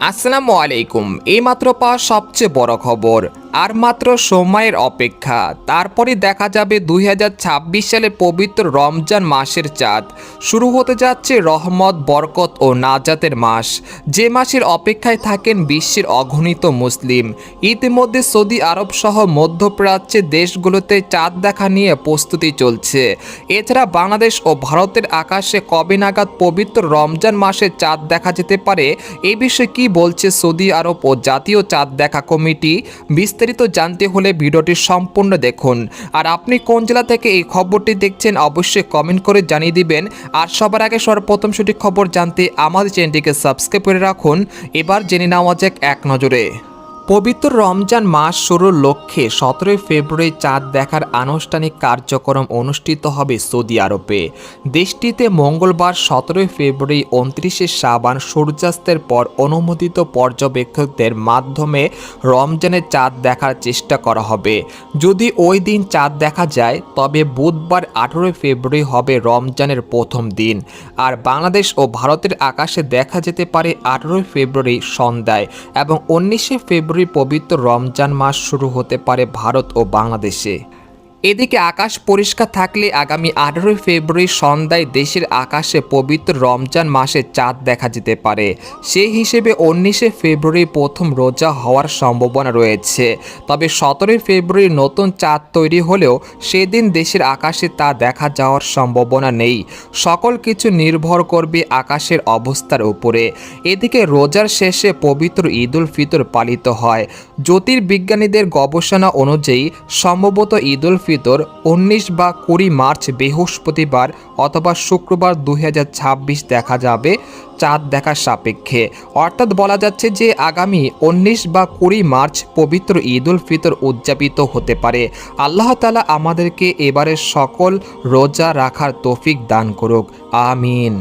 আসসালামু আলাইকুম। এইমাত্র পাওয়া সবচেয়ে বড় খবর, আর মাত্র সময়ের অপেক্ষা, তারপরে দেখা যাবে 2026 সালের পবিত্র রমজান মাসের চাঁদ। শুরু হতে যাচ্ছে রহমত, বরকত ও নাজাতের মাস, যে মাসের অপেক্ষায় থাকেন বিশ্বের অগণিত মুসলিম। ইতিমধ্যে সৌদি আরব সহ মধ্যপ্রাচ্যের দেশগুলোতে চাঁদ দেখা নিয়ে প্রস্তুতি চলছে। এছাড়া বাংলাদেশ ও ভারতের আকাশে কবে নাগাদ পবিত্র রমজান মাসে চাঁদ দেখা যেতে পারে, এই বিষয়ে কি বলছে সৌদি আরব ও জাতীয় চাঁদ দেখা কমিটি, বিস্তারিত জানতে হলে ভিডিওটি সম্পূর্ণ দেখুন। আর আপনি কোন জেলা থেকে এই খবরটি দেখছেন অবশ্যই কমেন্ট করে জানিয়ে দিবেন। আর সবার আগে সর্বপ্রথম সঠিক খবর জানতে আমাদের চ্যানেলটিকে সাবস্ক্রাইব করে রাখুন। এবার জেনে নেওয়া যাক এক নজরে। পবিত্র রমজান মাস শুরুর লক্ষ্যে 17 ফেব্রুয়ারি চাঁদ দেখার আনুষ্ঠানিক কার্যক্রম অনুষ্ঠিত হবে সৌদি আরবে। দেশটিতে মঙ্গলবার 17 ফেব্রুয়ারি 29 শাবান সূর্যাস্তের পর অনুমোদিত পর্যবেক্ষকদের মাধ্যমে রমজানের চাঁদ দেখার চেষ্টা করা হবে। যদি ওই দিন চাঁদ দেখা যায় তবে বুধবার 18 ফেব্রুয়ারি হবে রমজানের প্রথম দিন। আর বাংলাদেশ ও ভারতের আকাশে দেখা যেতে পারে 18 ফেব্রুয়ারি সন্ধ্যায় এবং 19 ফেব্রুয়ারি পবিত্র রমজান মাস শুরু হতে পারে ভারত ও বাংলাদেশে। এদিকে আকাশ পরিষ্কার থাকলে আগামী 18 ফেব্রুয়ারি সন্ধ্যায় দেশের আকাশে পবিত্র রমজান মাসে চাঁদ দেখা যেতে পারে। সেই হিসেবে 19 ফেব্রুয়ারি প্রথম রোজা হওয়ার সম্ভাবনা রয়েছে। তবে 17 ফেব্রুয়ারি নতুন চাঁদ তৈরি হলেও সেদিন দেশের আকাশে তা দেখা যাওয়ার সম্ভাবনা নেই। সকল কিছু নির্ভর করবে আকাশের অবস্থার উপরে। এদিকে রোজার শেষে পবিত্র ঈদ উল ফিতর পালিত হয়। জ্যোতির্বিজ্ঞানীদের গবেষণা অনুযায়ী সম্ভবত ঈদ উল ফিতর 19 বা 20 মার্চ বৃহস্পতিবার অথবা শুক্রবার 2026 দেখা যাবে চাঁদ দেখার সাপেক্ষে। অর্থাৎ বলা যাচ্ছে যে আগামী 19 বা 20 মার্চ পবিত্র ঈদ উল ফিতর উদযাপিত হতে পারে। আল্লাহ তাআলা আমাদেরকে এবারের সকল রোজা রাখার তৌফিক দান করুক, আমিন।